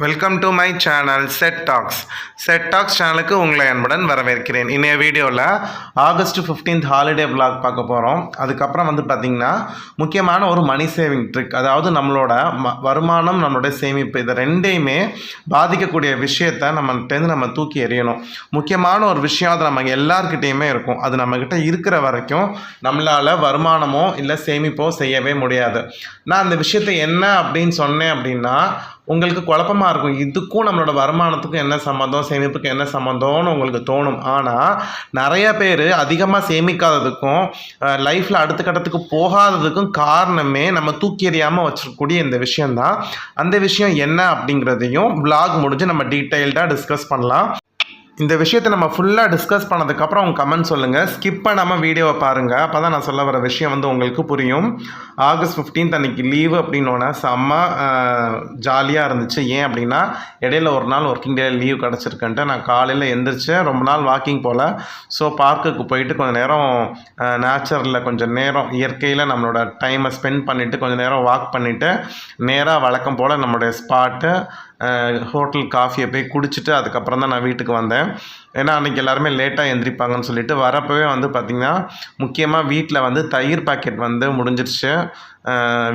Welcome to my channel set tax சேனலுக்கு உங்களை அன்புடன் வரவேற்கிறேன். இன்றைய வீடியோவில் ஆகஸ்ட் 15th ஹாலிடே விளாக் பார்க்க போகிறோம். அதுக்கப்புறம் பார்த்திங்கன்னா முக்கியமான ஒரு மணி சேவிங் ட்ரிக், அதாவது நம்மளோட வருமானம் நம்மளுடைய சேமிப்பு இது ரெண்டையுமே பாதிக்கக்கூடிய விஷயத்தை நம்ம தூக்கி எறியணும். முக்கியமான ஒரு விஷயம் அது நம்ம எல்லார்கிட்டேயுமே இருக்கும். அது நம்மக்கிட்ட இருக்கிற வரைக்கும் நம்மளால் வருமானமோ இல்லை சேமிப்போ செய்யவே முடியாது. நான் அந்த விஷயத்தை என்ன அப்படின்னு சொன்னேன் அப்படின்னா உங்களுக்கு குழப்பமாக இருக்கும். இதுக்கும் நம்மளோட வருமானத்துக்கும் என்ன சம்மந்தம், சேமிப்புக்கு என்ன சம்மந்தம்னு உங்களுக்கு தோணும். ஆனால் நிறைய பேர் அதிகமாக சேமிக்காததுக்கும் லைஃப்பில் அடுத்த கட்டத்துக்கு போகாததுக்கும் காரணமே நம்ம தூக்கி எறியாமல் வச்சிருக்கக்கூடிய இந்த விஷயந்தான். அந்த விஷயம் என்ன அப்படிங்கிறதையும் விளாக் முடிஞ்சு நம்ம டீட்டெயில்டாக டிஸ்கஸ் பண்ணலாம். இந்த விஷயத்தை நம்ம ஃபுல்லாக டிஸ்கஸ் பண்ணதுக்கப்புறம் உங்கள் கமெண்ட் சொல்லுங்கள். ஸ்கிப் பண்ணாமல் வீடியோவை பாருங்கள். அப்போ தான் நான் சொல்ல வர விஷயம் உங்களுக்கு புரியும். ஆகஸ்ட் 15th அன்றைக்கி லீவு அப்படின்னோடனே செம்ம ஜாலியாக இருந்துச்சு. ஏன் அப்படின்னா இடையில ஒரு நாள் ஒர்க்கிங் டே லீவ் கிடச்சிருக்குன்ட்டு நான் காலையில் எந்திரிச்சு ரொம்ப நாள் வாக்கிங் போல். ஸோ பார்க்குக்கு போயிட்டு கொஞ்சம் நேரம் நேச்சரில் கொஞ்சம் நேரம் இயற்கையில் நம்மளோட டைமை ஸ்பெண்ட் பண்ணிவிட்டு கொஞ்சம் நேரம் வாக் பண்ணிவிட்டு நேராக வழக்கம் போல் நம்மளுடைய ஸ்பாட்டு ஹோட்டல் காஃபியை போய் குடிச்சிட்டு அதுக்கப்புறம் தான் நான் வீட்டுக்கு வந்தேன். ஏன்னா அன்றைக்கி எல்லாருமே லேட்டாக எந்திரிப்பாங்கன்னு சொல்லிட்டு வரப்போவே பார்த்திங்கன்னா முக்கியமாக வீட்டில் தயிர் பாக்கெட் முடிஞ்சிருச்சு.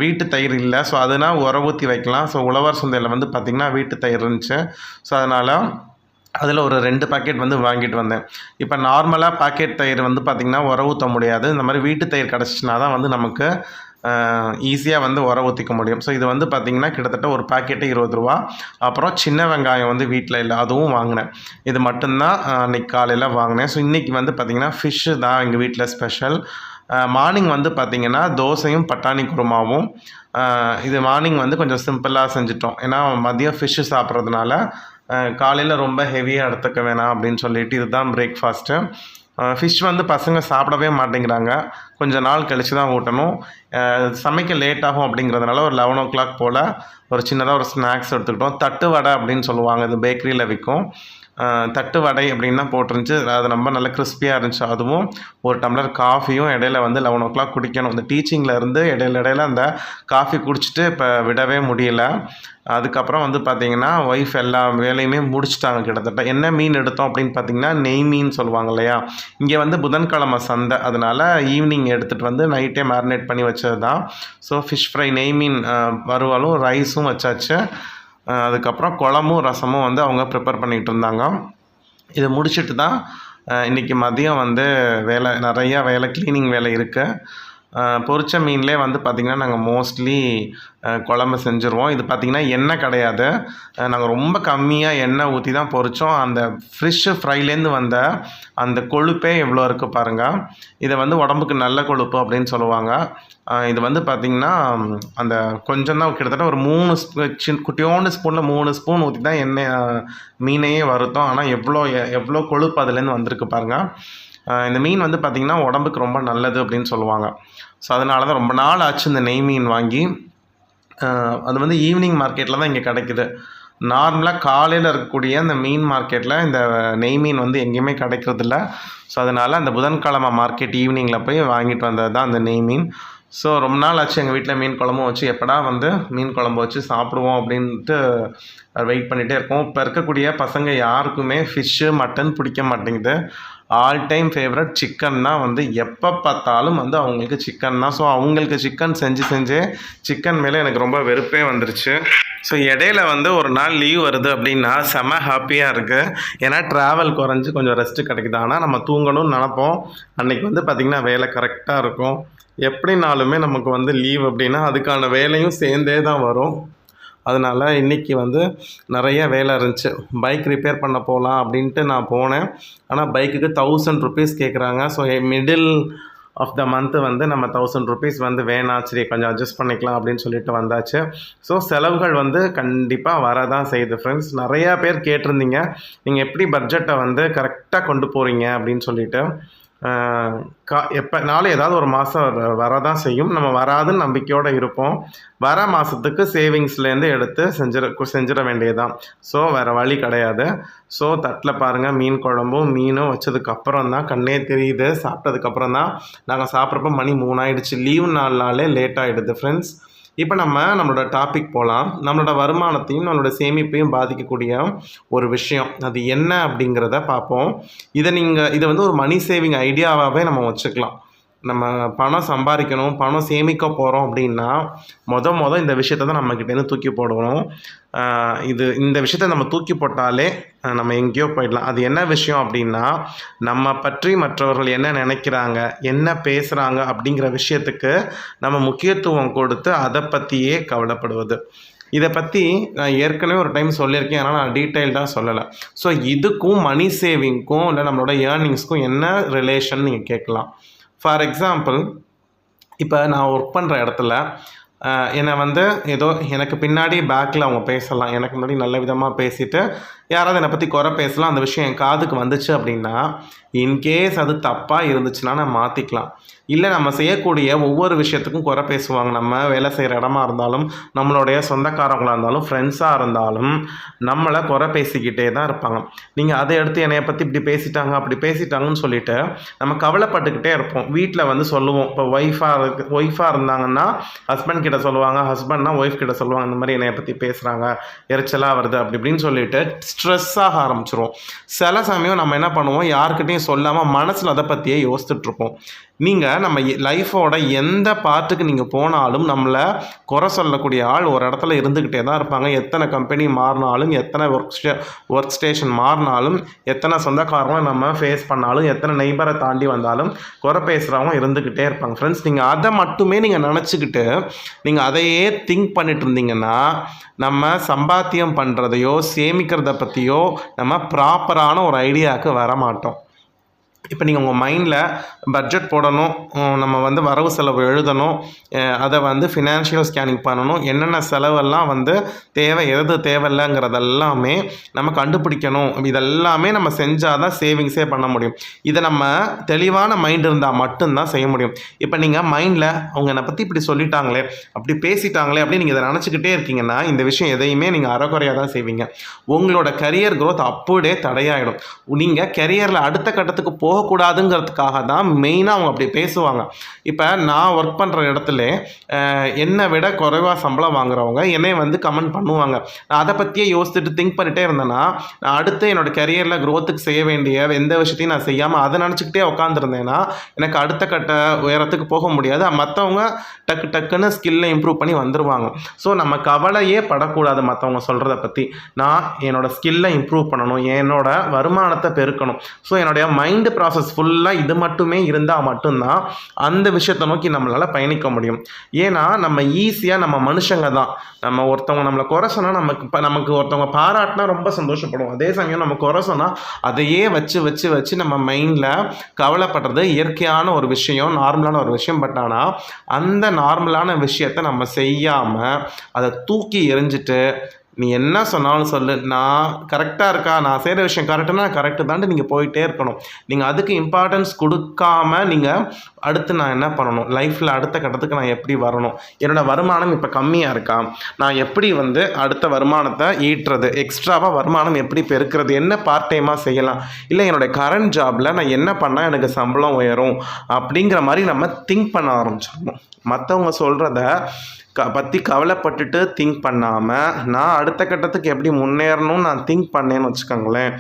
வீட்டு தயிர் இல்லை. ஸோ அதனால் உர ஊற்றி வைக்கலாம். ஸோ உழவர் சந்தையில் பார்த்திங்கன்னா வீட்டு தயிர் இருந்துச்சு. ஸோ அதனால் அதில் ஒரு 2 பாக்கெட் வாங்கிட்டு வந்தேன். இப்போ நார்மலாக பாக்கெட் தயிர் பார்த்திங்கன்னா உர ஊற்ற முடியாது. இந்த மாதிரி வீட்டு தயிர் கிடச்சிச்சின்னா தான் நமக்கு ஈஸியாக உர ஊற்றிக்க முடியும். ஸோ இது பார்த்திங்கன்னா கிட்டத்தட்ட ஒரு பாக்கெட்டு 20 ரூபா. அப்புறம் சின்ன வெங்காயம் வீட்டில் இல்லை, அதுவும் வாங்கினேன். இது மட்டும்தான் அன்றைக்கி காலையில் வாங்கினேன். ஸோ இன்றைக்கி பார்த்திங்கன்னா ஃபிஷ்ஷு தான் எங்கள் வீட்டில் ஸ்பெஷல். மார்னிங் பார்த்திங்கன்னா தோசையும் பட்டாணி குருமாவும். இது மார்னிங் கொஞ்சம் சிம்பிளாக செஞ்சிட்டோம். ஏன்னா மதியம் ஃபிஷ்ஷு சாப்பிட்றதுனால காலையில் ரொம்ப ஹெவியாக எடுத்துக்க வேணாம் அப்படின்னு சொல்லிட்டு இதுதான் பிரேக்ஃபாஸ்ட்டு. ஃபிஷ் பசங்க சாப்பிடவே மாட்டேங்கிறாங்க. கொஞ்சம் நாள் கழித்து தான் ஊட்டணும். சமைக்க லேட் ஆகும் அப்படிங்கிறதுனால ஒரு 11 o'clock போல் ஒரு சின்னதாக ஒரு ஸ்நாக்ஸ் எடுத்துக்கிட்டோம். தட்டு வடை அப்படின்னு சொல்லுவாங்க, இது பேக்கரியில் விற்கும். தட்டு வடை அப்படின்னு தான் போட்டிருந்துச்சு. அது ரொம்ப நல்ல கிறிஸ்பியாக இருந்துச்சு. அதுவும் ஒரு டம்ளர் காஃபியும் இடையில 11 o'clock குடிக்கணும். இந்த டீச்சிங்கில் இருந்து இடையில அந்த காஃபி குடிச்சிட்டு இப்போ விடவே முடியல. அதுக்கப்புறம் பார்த்திங்கன்னா ஒய்ஃப் எல்லா வேலையுமே முடிச்சுட்டாங்க கிட்டத்தட்ட. என்ன மீன் எடுத்தோம் அப்படின்னு பார்த்திங்கன்னா நெய் மீன் சொல்லுவாங்க இல்லையா. இங்கே புதன்கிழமை சந்தை, அதனால் ஈவினிங் எடுத்துகிட்டு நைட்டே மேரினேட் பண்ணி வச்சது தான். ஸோ ஃபிஷ் ஃப்ரை, நெய் மீன் வறுவலும் ரைஸும் வச்சாச்சு. அதுக்கப்புறம் குழம்பும் ரசமும் அவங்க ப்ரிப்பேர் பண்ணிகிட்டு இருந்தாங்க. இதை முடிச்சுட்டு தான் இன்றைக்கி மதியம் வேலை நிறையா க்ளீனிங் வேலை இருக்குது. பொரிச்ச மீன்லேயே பார்த்திங்கன்னா நாங்கள் மோஸ்ட்லி குழம்பு செஞ்சுருவோம். இது பார்த்திங்கன்னா எண்ணெய் கிடையாது. நாங்கள் ரொம்ப கம்மியாக எண்ணெய் ஊற்றி தான் பொரித்தோம். அந்த ஃபிஷ்ஷு ஃப்ரைலேருந்து வந்த அந்த கொழுப்பே எவ்வளோ இருக்குது பாருங்கள். இதை உடம்புக்கு நல்ல கொழுப்பு அப்படின்னு சொல்லுவாங்க. இது பார்த்திங்கன்னா அந்த கொஞ்சம் தான், கிட்டத்தட்ட ஒரு 3 குட்டியோண்டு ஸ்பூனில் 3 ஸ்பூன் ஊற்றி தான் எண்ணெய் மீனையே வறுத்தோம். ஆனால் எவ்வளோ கொழுப்பு அதுலேருந்து வந்திருக்கு பாருங்கள். இந்த மீன் பார்த்திங்கன்னா உடம்புக்கு ரொம்ப நல்லது அப்படின்னு சொல்லுவாங்க. ஸோ அதனால தான் ரொம்ப நாள் ஆச்சு இந்த நெய் மீன் வாங்கி. அது ஈவினிங் மார்க்கெட்டில் தான் இங்கே கிடைக்குது. நார்மலாக காலையில் இருக்கக்கூடிய அந்த மீன் மார்க்கெட்டில் இந்த நெய் மீன் எங்கேயுமே கிடைக்கிறதில்ல. ஸோ அதனால் அந்த புதன்கிழமை மார்க்கெட் ஈவினிங்கில் போய் வாங்கிட்டு வந்தது தான் அந்த நெய் மீன். ஸோ ரொம்ப நாள் ஆச்சு எங்கள் வீட்டில் மீன் குழம்பும் வச்சு எப்படா மீன் குழம்பு வச்சு சாப்பிடுவோம் அப்படின்ட்டு வெயிட் பண்ணிகிட்டே இருக்கோம். இப்போ இருக்கக்கூடிய பசங்க யாருக்குமே ஃபிஷ்ஷு மட்டன் பிடிக்க மாட்டேங்குது. ஆல் டைம் ஃபேவரட் சிக்கன் தான். எப்போ பார்த்தாலும் அவங்களுக்கு சிக்கன் தான். ஸோ அவங்களுக்கு சிக்கன் செஞ்சு சிக்கன் மேலே எனக்கு ரொம்ப வெறுப்பே வந்துருச்சு. ஸோ இடையில ஒரு நாள் லீவ் வருது அப்படின்னா செம ஹாப்பியாக இருக்குது. ஏன்னா ட்ராவல் குறைஞ்சி கொஞ்சம் ரெஸ்ட்டு கிடைக்குது. ஆனால் நம்ம தூங்கணும்னு நினப்போம். அன்றைக்கி பார்த்திங்கன்னா வேலை கரெக்டாக இருக்கும். எப்படினாலுமே நமக்கு லீவ் அப்படின்னா அதுக்கான வேலையும் சேர்ந்தே தான் வரும். அதனால் இன்றைக்கி நிறைய வேலை இருந்துச்சு. பைக் ரிப்பேர் பண்ண போகலாம் அப்படின்ட்டு நான் போனேன். ஆனால் பைக்குக்கு 1000 rupees கேட்குறாங்க. So middle of the month நம்ம 1000 rupees வேணாம், சரி கொஞ்சம் அட்ஜஸ்ட் பண்ணிக்கலாம் அப்படின்னு சொல்லிட்டு வந்தாச்சு. ஸோ செலவுகள் கண்டிப்பாக வரதான் செய்யுது ஃப்ரெண்ட்ஸ். நிறையா பேர் கேட்டிருந்தீங்க, நீங்கள் எப்படி பட்ஜெட்டை கரெக்டாக கொண்டு போகிறீங்க அப்படின்னு சொல்லிட்டு. எப்போனாலும் ஏதாவது ஒரு மாதம் வரதான் செய்யும். நம்ம வராதுன்னு நம்பிக்கையோடு இருப்போம். வர மாதத்துக்கு சேவிங்ஸ்லேருந்து எடுத்து செஞ்சிட வேண்டியதுதான். ஸோ வேறு வழி கிடையாது. ஸோ தட்டில் பாருங்கள், மீன் குழம்பும் மீனும் வச்சதுக்கப்புறம் தான் கண்ணே தெரியுது. சாப்பிட்டதுக்கப்புறம் தான் நாங்கள் சாப்பிட்றப்ப மணி 3 ஆகிடுச்சு. லீவ் நாள்னாலே லேட் ஆகிடுது ஃப்ரெண்ட்ஸ். இப்போ நம்மளோட டாபிக் போகலாம். நம்மளோட வருமானத்தையும் நம்மளோட சேமிப்பையும் பாதிக்கக்கூடிய ஒரு விஷயம் அது என்ன அப்படிங்கிறத பார்ப்போம். இதை வந்து ஒரு மணி சேவிங் ஐடியாவாகவே நம்ம வச்சுக்கலாம். நம்ம பணம் சம்பாதிக்கணும், பணம் சேமிக்க போகிறோம் அப்படின்னா இந்த விஷயத்தை தான் நம்மக்கிட்டேருந்து தூக்கி போடணும். இந்த விஷயத்த நம்ம தூக்கி போட்டாலே நம்ம எங்கேயோ போயிடலாம். அது என்ன விஷயம் அப்படின்னா, நம்ம பற்றி மற்றவர்கள் என்ன நினைக்கிறாங்க, என்ன பேசுகிறாங்க அப்படிங்கிற விஷயத்துக்கு நம்ம முக்கியத்துவம் கொடுத்து அதை பற்றியே கவலைப்படுவது. இதை பற்றி நான் ஏற்கனவே ஒரு டைம் சொல்லியிருக்கேன், ஆனால் நான் டீட்டெயில்டாக சொல்லலை. ஸோ இதுக்கும் மணி சேவிங்க்கும் இல்லை நம்மளோட ஏர்னிங்ஸ்க்கும் என்ன ரிலேஷன் நீங்கள் கேட்கலாம். ஃபார் எக்ஸாம்பிள், இப்போ நான் ஒர்க் பண்ணுற இடத்துல என்னை வந்து ஏதோ எனக்கு பின்னாடி பேக்கில் அவங்க பேசலாம், எனக்கு முன்னாடி நல்ல விதமாக பேசிவிட்டு யாராவது என்னை பற்றி குறை பேசலாம். அந்த விஷயம் என் காதுக்கு வந்துச்சு அப்படின்னா, இன்கேஸ் அது தப்பாக இருந்துச்சுன்னா நான் மாற்றிக்கலாம். இல்லை நம்ம செய்யக்கூடிய ஒவ்வொரு விஷயத்துக்கும் குறை பேசுவாங்க. நம்ம வேலை செய்கிற இடமா இருந்தாலும், நம்மளுடைய சொந்தக்காரங்களாக இருந்தாலும், ஃப்ரெண்ட்ஸாக இருந்தாலும் நம்மளை குறை பேசிக்கிட்டே தான் இருப்பாங்க. நீங்கள் அதை எடுத்து என்னையை பற்றி இப்படி பேசிட்டாங்க அப்படி பேசிட்டாங்கன்னு சொல்லிவிட்டு நம்ம கவலைப்பட்டுக்கிட்டே இருப்போம். வீட்டில் வந்து சொல்லுவோம். இப்போ ஒய்ஃபாக இருந்தாங்கன்னா ஹஸ்பண்ட் கிட்ட சொல்லுவாங்க, ஹஸ்பண்ட்னா ஒய்ஃப் கிட்ட சொல்லுவாங்க, இந்த மாதிரி என்னையை பற்றி பேசுகிறாங்க, எரிச்சலாக வருது அப்படி இப்படின்னு சொல்லிட்டு ஸ்ட்ரெஸ்ஸாக ஆரம்பிச்சிருவோம். சில சமயம் நம்ம என்ன பண்ணுவோம், யாருக்கிட்டையும் சொல்லாமல் மனசில் அதை பற்றியே யோசிச்சுட்ருப்போம். நீங்கள் நம்ம லைஃபோட எந்த பார்ட்டுக்கு நீங்கள் போனாலும் நம்மளை குறை சொல்லக்கூடிய ஆள் ஒரு இடத்துல இருந்துக்கிட்டே தான் இருப்பாங்க. எத்தனை கம்பெனி மாறினாலும், எத்தனை ஒர்க் ஸ்டேஷன் மாறினாலும், எத்தனை சொந்தக்காரங்களும் நம்ம ஃபேஸ் பண்ணாலும், எத்தனை நெய்பரை தாண்டி வந்தாலும் குறை பேசுகிறவங்க இருந்துக்கிட்டே இருப்பாங்க. ஃப்ரெண்ட்ஸ், நீங்கள் அதை மட்டுமே நீங்கள் நினச்சிக்கிட்டு நீங்கள் அதையே திங்க் பண்ணிட்டு இருந்தீங்கன்னா நம்ம சம்பாத்தியம் பண்ணுறதையோ சேமிக்கிறத பற்றியோ நம்ம ப்ராப்பரான ஒரு ஐடியாவுக்கு வர மாட்டோம். இப்போ நீங்கள் உங்கள் மைண்டில் பட்ஜெட் போடணும், நம்ம வந்து வரவு செலவு எழுதணும், அதை வந்து ஃபினான்ஷியல் ஸ்கேனிங் பண்ணணும், என்னென்ன செலவெல்லாம் வந்து தேவை எது தேவையில்லைங்கிறதெல்லாமே நம்ம கண்டுபிடிக்கணும். இதெல்லாமே நம்ம செஞ்சால் தான் சேவிங்ஸே பண்ண முடியும். இதை நம்ம தெளிவான மைண்ட் இருந்தால் மட்டும்தான் செய்ய முடியும். இப்போ நீங்கள் மைண்டில் அவங்க என்னை பற்றி இப்படி சொல்லிட்டாங்களே, அப்படி பேசிட்டாங்களே அப்படின்னு நீங்கள் இதை நினச்சிக்கிட்டே இருக்கீங்கன்னா இந்த விஷயம் எதையுமே நீங்கள் அறகுறையாக தான் செய்வீங்க. உங்களோட கரியர் க்ரோத் அப்படியே தடையாயிடும். நீங்கள் கரியரில் அடுத்த கட்டத்துக்கு போகக்கூடாதுங்கிறதுக்காக தான் மெயினாக அவங்க அப்படி பேசுவாங்க. இப்போ நான் ஒர்க் பண்ணுற இடத்துல என்னை விட குறைவாக சம்பளம் வாங்குறவங்க என்னை வந்து கமெண்ட் பண்ணுவாங்க. நான் அதை பற்றியே யோசிச்சுட்டு திங்க் பண்ணிகிட்டே இருந்தேன்னா நான் அடுத்து என்னோடய கரியரில் க்ரோத்துக்கு செய்ய வேண்டிய எந்த விஷயத்தையும் நான் செய்யாமல் அதை நினச்சிக்கிட்டே உட்காந்துருந்தேன்னா எனக்கு அடுத்த கட்ட உயரத்துக்கு போக முடியாது. மற்றவங்க டக்குன்னு ஸ்கில்லை இம்ப்ரூவ் பண்ணி வந்துடுவாங்க. ஸோ நம்ம கவலையே படக்கூடாது மற்றவங்க சொல்கிறத பற்றி. நான் என்னோடய ஸ்கில்லை இம்ப்ரூவ் பண்ணணும், என்னோட வருமானத்தை பெருக்கணும். ஸோ என்னுடைய மைண்டு ப்ராசஸ் ஃபுல்லாக இது மட்டுமே இருந்தால் மட்டும்தான் அந்த விஷயத்தை நோக்கி நம்மளால் பயணிக்க முடியும். ஏன்னா நம்ம ஈஸியாக நம்ம மனுஷங்க தான். நம்ம ஒருத்தவங்க நம்மளை குறை சொன்னால் நமக்கு ஒருத்தவங்க பாராட்டினா ரொம்ப சந்தோஷப்படுவோம். அதே சமயம் நம்ம குறை சொன்னால் அதையே வச்சு நம்ம மைண்டில் கவலைப்படுறது இயற்கையான ஒரு விஷயம், நார்மலான ஒரு விஷயம். பட் ஆனால் அந்த நார்மலான விஷயத்தை நம்ம செய்யாமல் அதை தூக்கி எறிஞ்சிட்டு நீ என்ன சொன்னாலும் சொல்லு, நான் கரெக்டாக இருக்கா, நான் செய்கிற விஷயம் கரெக்டுனா கரெக்டு தான்ட்டு நீங்கள் போயிட்டே இருக்கணும். நீங்கள் அதுக்கு இம்பார்ட்டன்ஸ் கொடுக்காம நீங்கள் அடுத்து நான் என்ன பண்ணணும், லைஃப்பில் அடுத்த கட்டத்துக்கு நான் எப்படி வரணும், என்னோடய வருமானம் இப்போ கம்மியாக இருக்கா, நான் எப்படி வந்து அடுத்த வருமானத்தை ஈட்டுறது, எக்ஸ்ட்ராவாக வருமானம் எப்படி பெருக்கிறது, என்ன பார்ட் டைமாக செய்யலாம், இல்லை என்னோடய கரண்ட் ஜாபில் நான் என்ன பண்ணால் எனக்கு சம்பளம் உயரும் அப்படிங்கிற மாதிரி நம்ம திங்க் பண்ண ஆரம்பிச்சிடணும். மற்றவங்க சொல்கிறத பற்றி கவலைப்பட்டுட்டு திங்க் பண்ணாமல் நான் அடுத்த கட்டத்துக்கு எப்படி முன்னேறணும்னு நான் திங்க் பண்ணேன்னு வச்சுக்கோங்களேன்,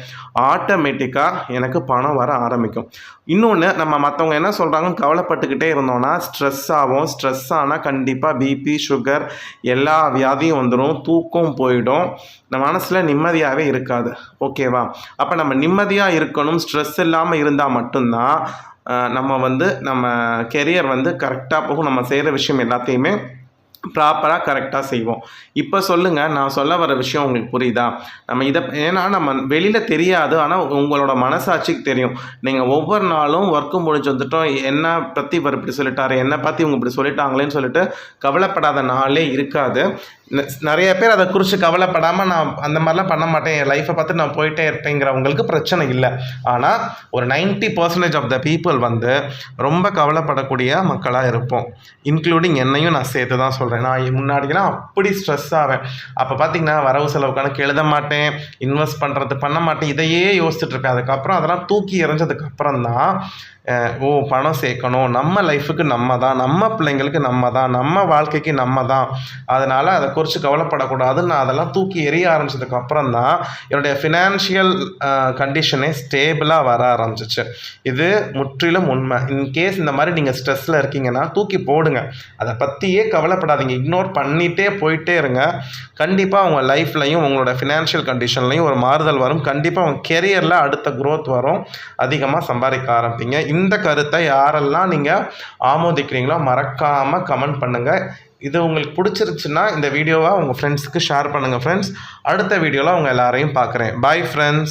ஆட்டோமேட்டிக்காக எனக்கு பணம் வர ஆரம்பிக்கும். இன்னொன்று, நம்ம மற்றவங்க என்ன சொல்கிறாங்கன்னு கவலைப்பட்டுக்கிட்டே இருந்தோன்னா ஸ்ட்ரெஸ் ஆகும். ஸ்ட்ரெஸ் ஆனால் கண்டிப்பாக பிபி, சுகர் எல்லா வியாதியும் வந்துடும், தூக்கம் போயிடும், நம்ம மனசில் நிம்மதியாகவே இருக்காது. ஓகேவா? அப்போ நம்ம நிம்மதியாக இருக்கணும், ஸ்ட்ரெஸ் இல்லாமல் இருந்தால் மட்டும்தான் நம்ம கெரியர் வந்து கரெக்டாக போகும். நம்ம செய்கிற விஷயம் எல்லாத்தையுமே ப்ராப்பராக கரெக்டாக செய்வோம். இப்போ சொல்லுங்கள், நான் சொல்ல வர விஷயம் உங்களுக்கு புரியுதா? ஏன்னா நம்ம வெளியில் தெரியாது, ஆனால் உங்களோட மனசாட்சிக்கு தெரியும். நீங்கள் ஒவ்வொரு நாளும் ஒர்க்கு முடிஞ்சு வந்துட்டோம், என்னை பற்றி இவர் இப்படி சொல்லிட்டாரு, என்னை பற்றி இவங்க இப்படி சொல்லிட்டாங்களேன்னு சொல்லிட்டு கவலைப்படாத நாளே இருக்காது. நிறைய பேர் அதை குறித்து கவலைப்படாமல் நான் அந்த மாதிரிலாம் பண்ண மாட்டேன், என் லைஃப்பை பார்த்து நான் போயிட்டே இருப்பேங்கிறவங்களுக்கு பிரச்சனை இல்லை. ஆனால் ஒரு 90% ஆஃப் த பீப்புள் வந்து ரொம்ப கவலைப்படக்கூடிய மக்களாக இருப்போம். இன்க்ளூடிங் என்னையும் நான் சேர்த்து தான் சொல்கிறேன். நான் முன்னாடிலாம் அப்படி ஸ்ட்ரெஸ் ஆவேன். அப்போ பார்த்திங்கன்னா வரவு செலவு கணக்கு எழுத மாட்டேன், இன்வெஸ்ட் பண்ணுறது பண்ண மாட்டேன், இதையே யோசிச்சுட்டு இருப்பேன். அதுக்கப்புறம் அதெல்லாம் தூக்கி எறிஞ்சதுக்கப்புறம் தான் பணம் சேர்க்கணும், நம்ம லைஃபுக்கு நம்ம தான், நம்ம பிள்ளைங்களுக்கு நம்ம தான், நம்ம வாழ்க்கைக்கு நம்ம தான், அதனால் அதை குறித்து கவலைப்படக்கூடாதுன்னு நான் அதெல்லாம் தூக்கி எறிய ஆரம்பித்ததுக்கப்புறம் தான் என்னுடைய ஃபினான்ஷியல் கண்டிஷனே ஸ்டேபிளாக வர ஆரம்பிச்சிச்சு. இது முற்றிலும் உண்மை. இன்கேஸ் இந்த மாதிரி நீங்கள் ஸ்ட்ரெஸ்ஸில் இருக்கீங்கன்னா தூக்கி போடுங்க, அதை பற்றியே கவலைப்படாதீங்க, இக்னோர் பண்ணிகிட்டே போயிட்டே இருங்க. கண்டிப்பாக உங்கள் லைஃப்லையும் உங்களோட ஃபினான்ஷியல் கண்டிஷன்லையும் ஒரு மாறுதல் வரும். கண்டிப்பாக உங்கள் கெரியரில் அடுத்த க்ரோத் வரும், அதிகமாக சம்பாதிக்க ஆரம்பிப்பீங்க. இந்த கருத்தை யாரெல்லாம் நீங்கள் ஆமோதிக்கிறீங்களோ மறக்காமல் கமெண்ட் பண்ணுங்கள். இது உங்களுக்கு பிடிச்சிருச்சுன்னா இந்த வீடியோவை உங்கள் ஃப்ரெண்ட்ஸுக்கு ஷேர் பண்ணுங்கள் ஃப்ரெண்ட்ஸ். அடுத்த வீடியோவில் உங்கள் எல்லாரையும் பார்க்குறேன். Bye friends.